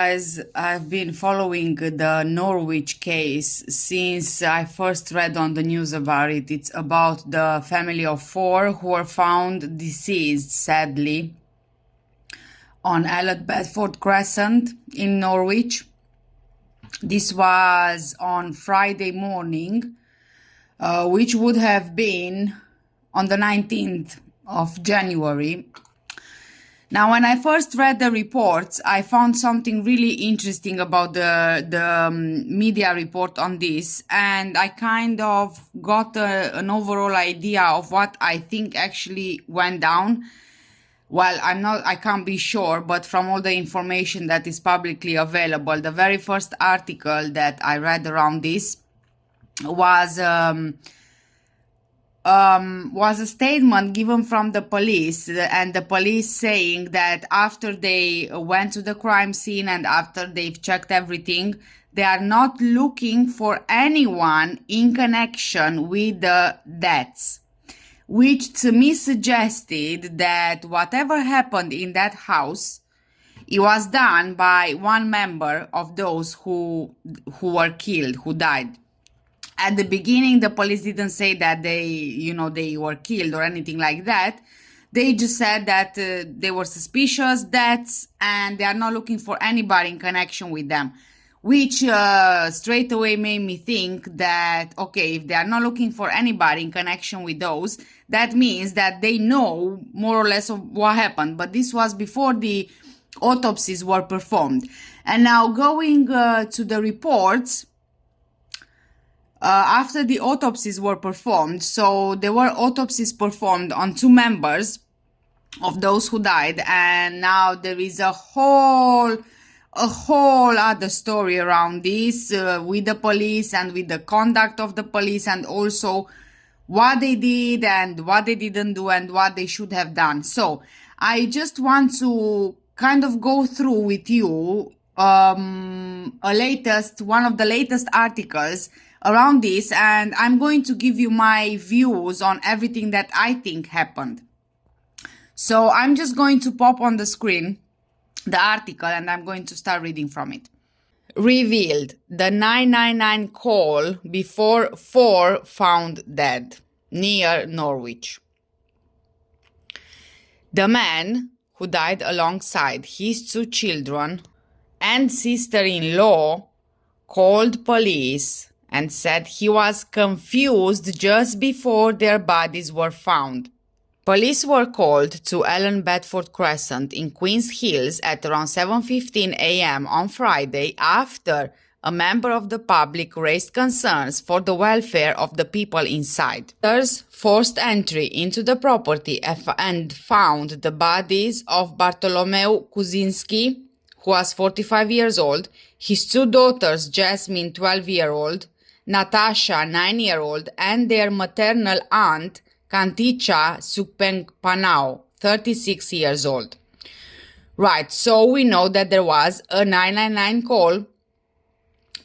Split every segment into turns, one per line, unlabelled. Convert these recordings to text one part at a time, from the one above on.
Guys, I've been following the Norwich case since I first read on the news about it. It's about the family of four who were found deceased, sadly, on Aled Bedford Crescent in Norwich. This was on Friday morning, which would have been on the 19th of January. Now, when I first read the reports, I found something really interesting about the media report on this, and I kind of got an overall idea of what I think actually went down. Well, I can't be sure, but from all the information that is publicly available, the very first article that I read around this was a statement given from the police, and the police saying that after they went to the crime scene and after they've checked everything, they are not looking for anyone in connection with the deaths, which to me suggested that whatever happened in that house, it was done by one member of those who were killed, who died. At the beginning, the police didn't say that they were killed or anything like that. They just said that they were suspicious deaths and they are not looking for anybody in connection with them, which straight away made me think that, okay, if they are not looking for anybody in connection with those, that means that they know more or less of what happened. But this was before the autopsies were performed. And now going to the reports, after the autopsies were performed, so there were autopsies performed on two members of those who died, and now there is a whole other story around this with the police and with the conduct of the police, and also what they did and what they didn't do and what they should have done. So I just want to kind of go through with you one of the latest articles around this, and I'm going to give you my views on everything that I think happened. So I'm just going to pop on the screen the article and I'm going to start reading from it. Revealed: the 999 call before four found dead near Norwich. The man who died alongside his two children and sister-in-law called police and said he was confused just before their bodies were found. Police were called to Aled Bedford Crescent in Queen's Hills at around 7:15 a.m. on Friday after a member of the public raised concerns for the welfare of the people inside. Others forced entry into the property and found the bodies of Bartolomeu Kuzinski, who was 45 years old, his two daughters, Jasmine, 12-year-old, Natasha, 9-year-old, and their maternal aunt, Kanticha Sukpengpanau, 36 years old. Right, so we know that there was a 999 call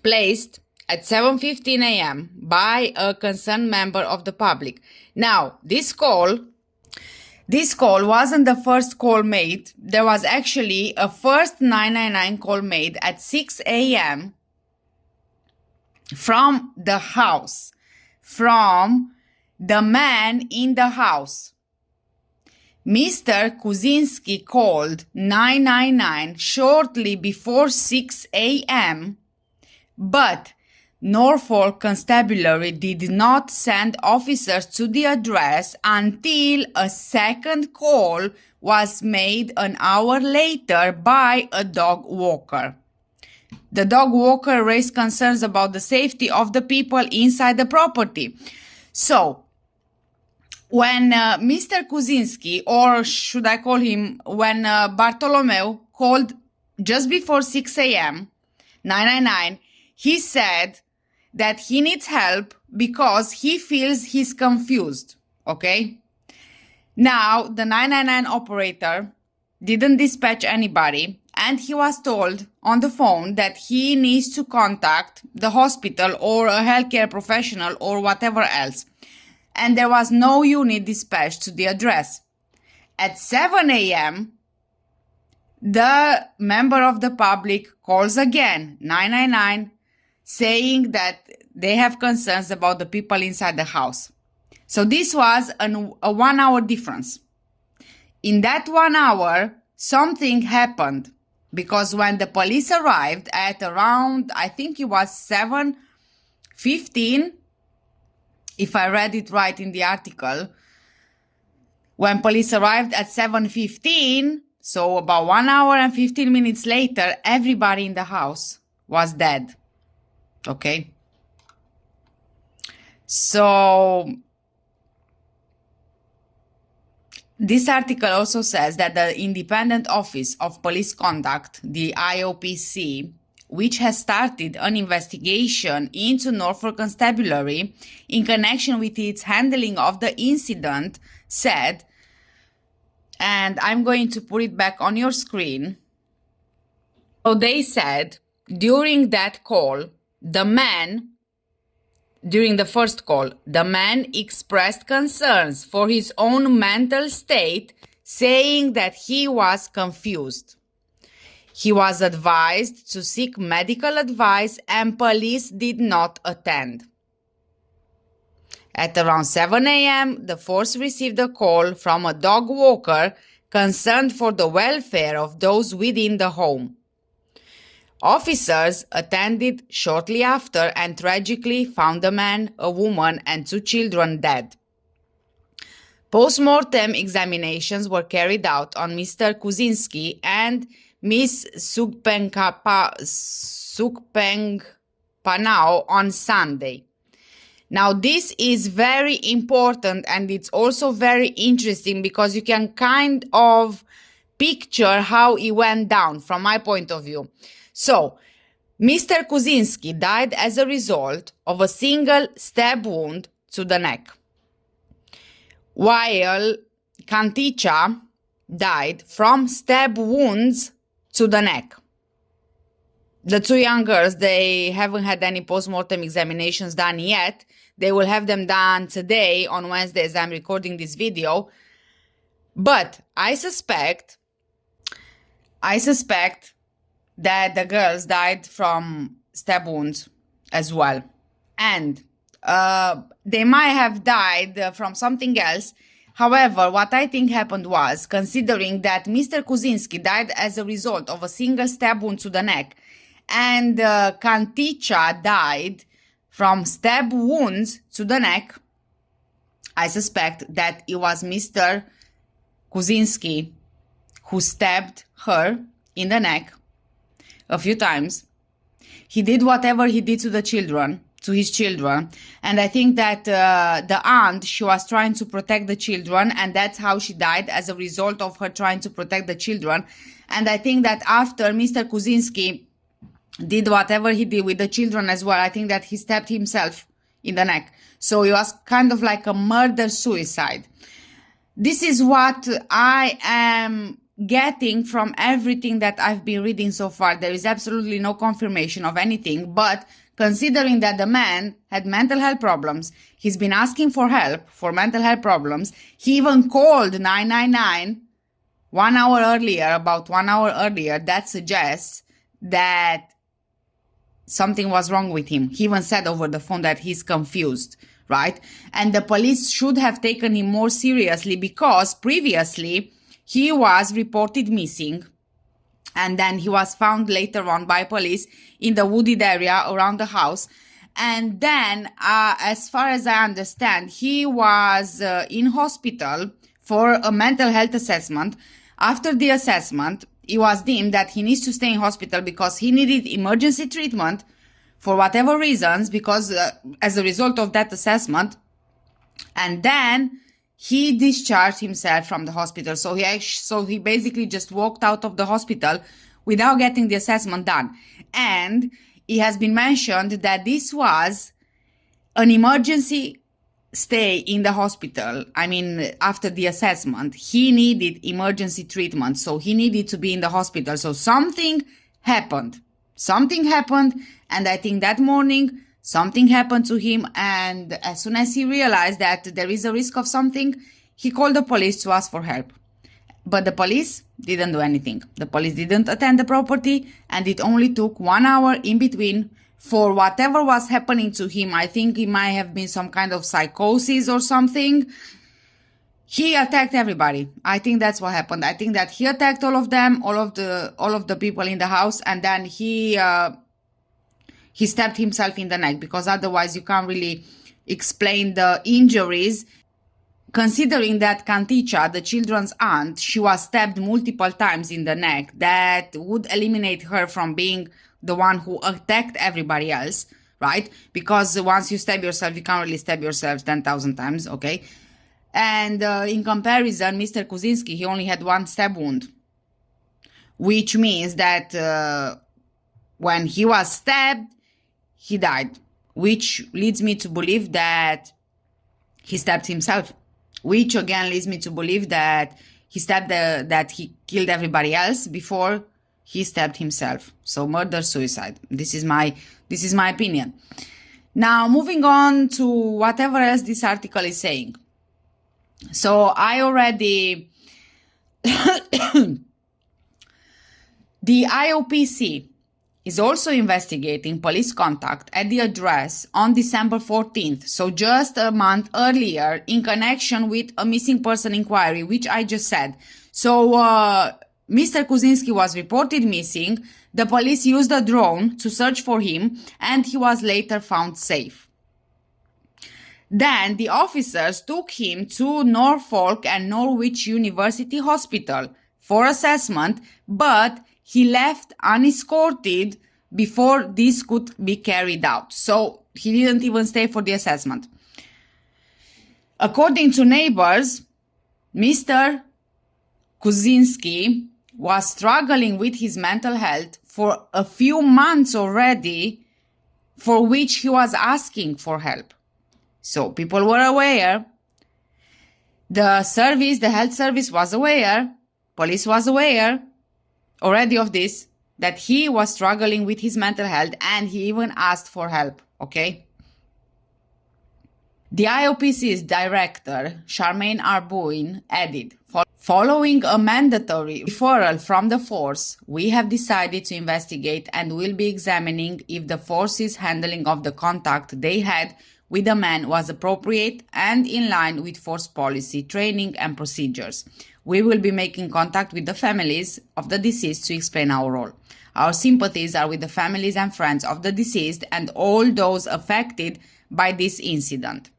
placed at 7:15 a.m. by a concerned member of the public. Now, this call wasn't the first call made. There was actually a first 999 call made at 6 a.m. from the house, from the man in the house. Mr. Kuzinski called 999 shortly before 6 a.m., but Norfolk Constabulary did not send officers to the address until a second call was made an hour later by a dog walker. The dog walker raised concerns about the safety of the people inside the property. So, when Mr. Kuzinski, or should I call him, when Bartolomeu called just before 6 a.m., 999, he said that he needs help because he feels he's confused, okay? Now, the 999 operator didn't dispatch anybody, and he was told on the phone that he needs to contact the hospital or a healthcare professional or whatever else. And there was no unit dispatched to the address. At 7 a.m., the member of the public calls again 999, saying that they have concerns about the people inside the house. So this was a 1 hour difference. In that 1 hour, something happened, because when the police arrived at around, I think it was 7:15, if I read it right in the article, when police arrived at 7:15, so about 1 hour and 15 minutes later, everybody in the house was dead. Okay? So this article also says that the Independent Office of Police Conduct, the IOPC, which has started an investigation into Norfolk Constabulary in connection with its handling of the incident, said, and I'm going to put it back on your screen. So they said during that call, during the first call, the man expressed concerns for his own mental state, saying that he was confused. He was advised to seek medical advice and police did not attend. At around 7 a.m., the force received a call from a dog walker concerned for the welfare of those within the home. Officers attended shortly after and tragically found a man, a woman, and 2 children dead. Post-mortem examinations were carried out on Mr. Kuzinski and Miss Sukpeng-Panao on Sunday. Now, this is very important and it's also very interesting because you can kind of picture how it went down from my point of view. So, Mr. Kuzinski died as a result of a single stab wound to the neck, while Kanticha died from stab wounds to the neck. The 2 young girls, they haven't had any post-mortem examinations done yet. They will have them done today on Wednesday as I'm recording this video. But I suspect that the girls died from stab wounds as well. And they might have died from something else. However, what I think happened was, considering that Mr. Kuzinski died as a result of a single stab wound to the neck, and Kanticha died from stab wounds to the neck, I suspect that it was Mr. Kuzinski who stabbed her in the neck a few times. He did whatever he did to his children, and I think that the aunt, she was trying to protect the children, and that's how she died, as a result of her trying to protect the children. And I think that after Mr. Kuzinski did whatever he did with the children as well, I think that he stabbed himself in the neck. So it was kind of like a murder-suicide. This is what I am getting from everything that I've been reading so far. There is absolutely no confirmation of anything, but considering that the man had mental health problems, he's been asking for help for mental health problems. He even called 999 about 1 hour earlier. That suggests that something was wrong with him. He even said over the phone that he's confused, right? And the police should have taken him more seriously, because previously he was reported missing, and then he was found later on by police in the wooded area around the house. And then, as far as I understand, he was in hospital for a mental health assessment. After the assessment, it was deemed that he needs to stay in hospital because he needed emergency treatment for whatever reasons, because as a result of that assessment. And then he discharged himself from the hospital. So he basically just walked out of the hospital without getting the assessment done. And it has been mentioned that this was an emergency stay in the hospital. I mean, after the assessment, he needed emergency treatment. So he needed to be in the hospital. So something happened. And I think that morning, something happened to him, and as soon as he realized that there is a risk of something, he called the police to ask for help. But the police didn't do anything. The police didn't attend the property, and it only took 1 hour in between for whatever was happening to him. I think it might have been some kind of psychosis or something. He attacked everybody. I think that's what happened. I think that he attacked all of them, all of the people in the house, and then he stabbed himself in the neck, because otherwise you can't really explain the injuries. Considering that Kanticha, the children's aunt, she was stabbed multiple times in the neck, that would eliminate her from being the one who attacked everybody else, right? Because once you stab yourself, you can't really stab yourself 10,000 times, okay? And in comparison, Mr. Kuczynski, he only had one stab wound, which means that when he was stabbed, he died, which leads me to believe that he stabbed himself. Which again leads me to believe that that he killed everybody else before he stabbed himself. So murder-suicide. This is my opinion. Now moving on to whatever else this article is saying. So I already the IOPC is also investigating police contact at the address on December 14th, so just a month earlier, in connection with a missing person inquiry, which I just said. So Mr. Kuczynski was reported missing. The police used a drone to search for him, and he was later found safe. Then the officers took him to Norfolk and Norwich University Hospital for assessment, but he left unescorted before this could be carried out. So he didn't even stay for the assessment. According to neighbors, Mr. Kuczynski was struggling with his mental health for a few months already, for which he was asking for help. So people were aware. The health service was aware. Police was aware already of this, that he was struggling with his mental health, and he even asked for help, okay? The IOPC's director, Charmaine Arbuin, added, following a mandatory referral from the force, we have decided to investigate and will be examining if the force's handling of the contact they had with the man was appropriate and in line with force policy, training and procedures. We will be making contact with the families of the deceased to explain our role. Our sympathies are with the families and friends of the deceased and all those affected by this incident.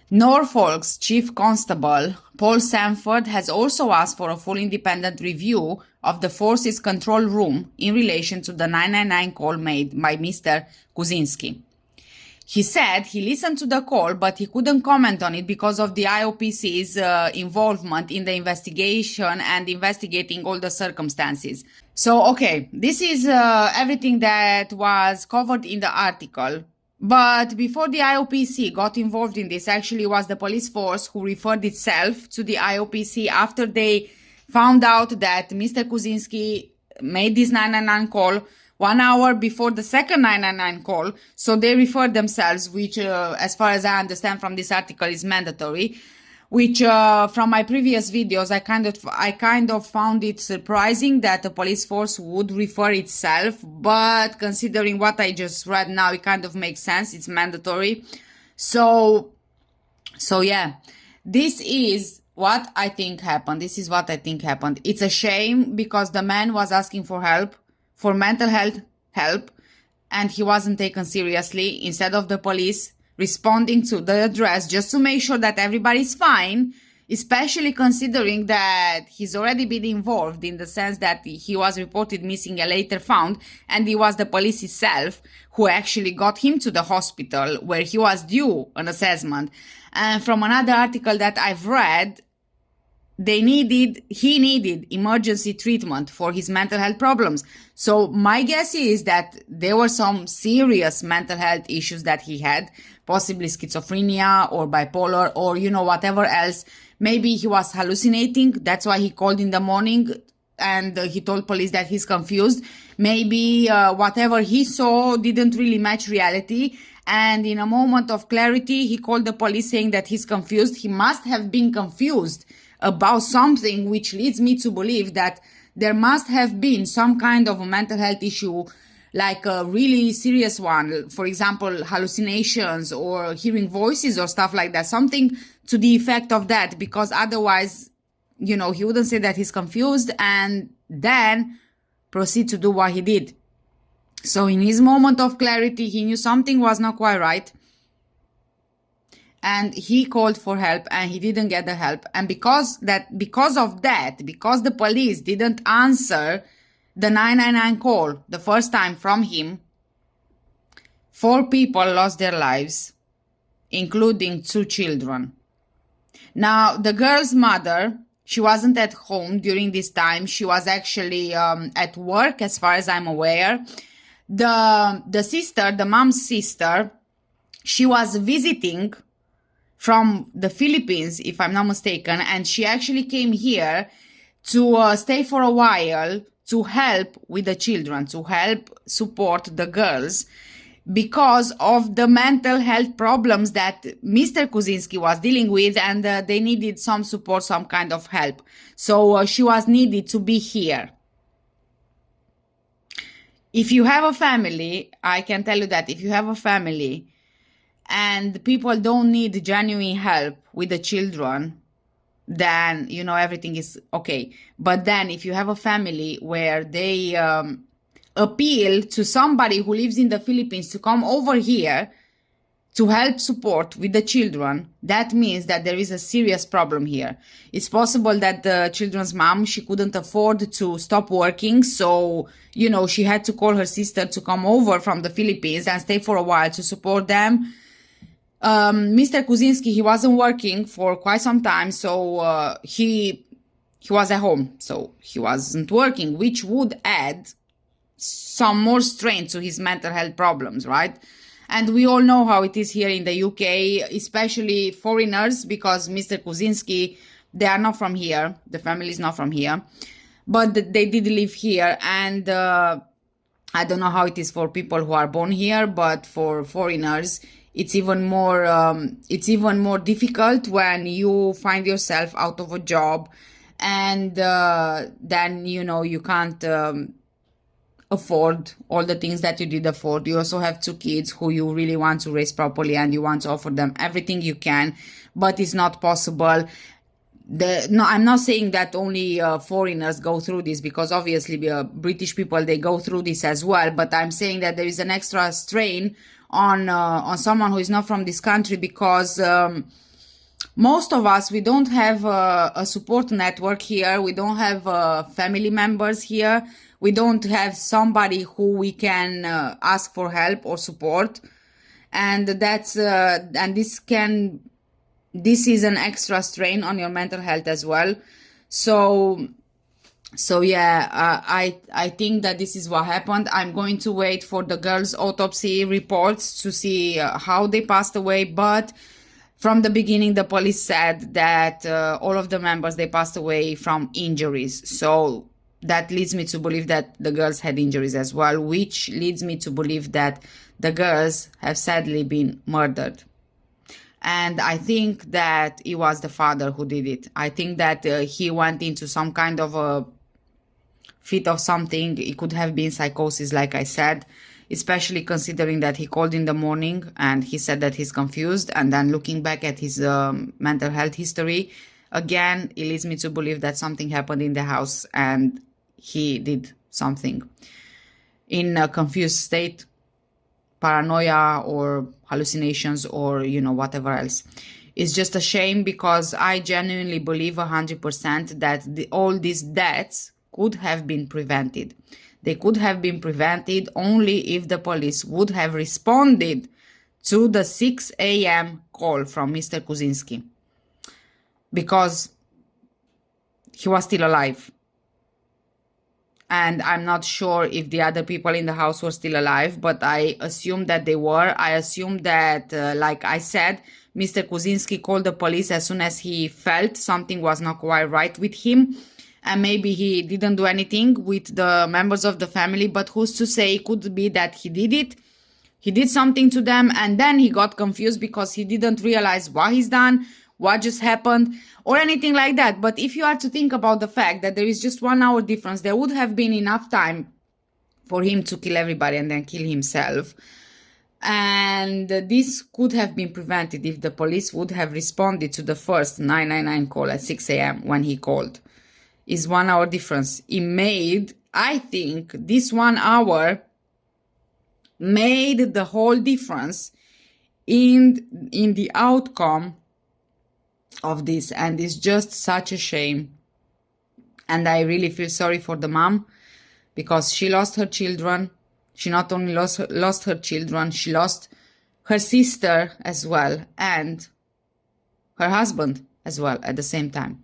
Norfolk's Chief Constable, Paul Sanford, has also asked for a full independent review of the force's control room in relation to the 999 call made by Mr. Kuczynski. He said he listened to the call, but he couldn't comment on it because of the IOPC's involvement in the investigation and investigating all the circumstances. So, okay, this is everything that was covered in the article. But before the IOPC got involved in this, actually was the police force who referred itself to the IOPC after they found out that Mr. Kuczynski made this 999 call 1 hour before the second 999 call. So they referred themselves, which as far as I understand from this article is mandatory, which from my previous videos, I kind of found it surprising that the police force would refer itself, but considering what I just read now, it kind of makes sense. It's mandatory. So yeah, this is what I think happened. It's a shame because the man was asking for help, for mental health help, and he wasn't taken seriously. Instead of the police responding to the address just to make sure that everybody's fine, especially considering that he's already been involved in the sense that he was reported missing and later found, and it was the police itself who actually got him to the hospital where he was due an assessment. And from another article that I've read, he needed emergency treatment for his mental health problems. So my guess is that there were some serious mental health issues that he had, possibly schizophrenia or bipolar or, whatever else. Maybe he was hallucinating. That's why he called in the morning and he told police that he's confused. Maybe whatever he saw didn't really match reality. And in a moment of clarity, he called the police saying that he's confused. He must have been confused about something, which leads me to believe that there must have been some kind of a mental health issue, like a really serious one. For example, hallucinations or hearing voices or stuff like that. Something to the effect of that, because otherwise, he wouldn't say that he's confused and then proceed to do what he did. So in his moment of clarity, he knew something was not quite right. And he called for help and he didn't get the help. And because the police didn't answer the 999 call the first time from him, 4 people lost their lives, including 2 children. Now, the girl's mother, she wasn't at home during this time. She was actually at work, as far as I'm aware. The sister, the mom's sister, she was visiting from the Philippines, if I'm not mistaken, and she actually came here to stay for a while to help with the children, to help support the girls, because of the mental health problems that Mr. Kuczynski was dealing with, and they needed some support, some kind of help. So she was needed to be here. If you have a family, I can tell you that if you have a family and people don't need genuine help with the children, then, everything is okay. But then if you have a family where they appeal to somebody who lives in the Philippines to come over here to help support with the children, that means that there is a serious problem here. It's possible that the children's mom, she couldn't afford to stop working, so, she had to call her sister to come over from the Philippines and stay for a while to support them. Mr. Kuczynski, he wasn't working for quite some time, so he was at home, so he wasn't working, which would add some more strain to his mental health problems, right? And we all know how it is here in the UK, especially foreigners, because Mr. Kuczynski, they are not from here. The family is not from here, but they did live here. And I don't know how it is for people who are born here, but for foreigners, it's even more difficult when you find yourself out of a job, and then you can't afford all the things that you did afford. You also have 2 kids who you really want to raise properly, and you want to offer them everything you can, but it's not possible. No, I'm not saying that only foreigners go through this, because obviously British people, they go through this as well. But I'm saying that there is an extra strain on someone who is not from this country, because most of us, we don't have a support network here. We don't have family members here. We don't have somebody who we can ask for help or support, and this is an extra strain on your mental health as well. So yeah, I think that this is what happened. I'm going to wait for the girls' autopsy reports to see how they passed away, but from the beginning, the police said that all of the members, they passed away from injuries. So that leads me to believe that the girls had injuries as well, which leads me to believe that the girls have sadly been murdered. And I think that it was the father who did it. I think that he went into some kind of a fit of something. It could have been psychosis, like I said, especially considering that he called in the morning and he said that he's confused. And then looking back at his mental health history, again, it leads me to believe that something happened in the house and he did something in a confused state, paranoia or hallucinations or, whatever else. It's just a shame, because I genuinely believe 100% that all these deaths could have been prevented. They could have been prevented only if the police would have responded to the 6 a.m. call from Mr. Kuczynski, because he was still alive. And I'm not sure if the other people in the house were still alive, but I assume that they were. I assume that, like I said, Mr. Kuczynski called the police as soon as he felt something was not quite right with him. and maybe he didn't do anything with the members of the family, but who's to say? It could be that he did it. He did something to them and then he got confused because he didn't realize what he's done, what just happened, or anything like that. But if you are to think about the fact that there is just 1 hour difference, there would have been enough time for him to kill everybody and then kill himself. And this could have been prevented if the police would have responded to the first 999 call at 6 a.m. when he called. Is 1 hour difference. It made, I think, this 1 hour made the whole difference in the outcome of this, and it's just such a shame. And I really feel sorry for the mom, because she lost her children. She not only lost her children, she lost her sister as well, and her husband as well at the same time.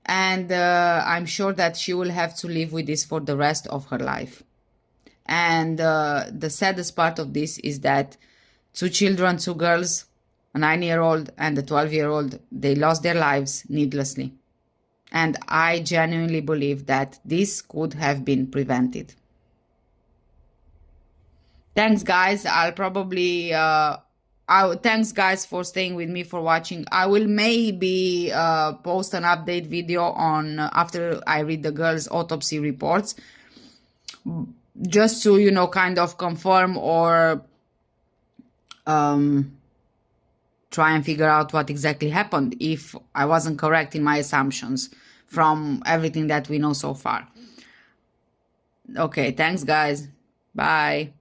And I'm sure that she will have to live with this for the rest of her life. And the saddest part of this is that 2 children, 2 girls, a 9-year-old and a 12-year-old, they lost their lives needlessly. And I genuinely believe that this could have been prevented. Thanks, guys. I'll probably... thanks, guys, for staying with me, for watching. I will maybe post an update video on after I read the girls' autopsy reports, just to, you know, kind of confirm or try and figure out what exactly happened, if I wasn't correct in my assumptions from everything that we know so far. Okay, thanks, guys. Bye.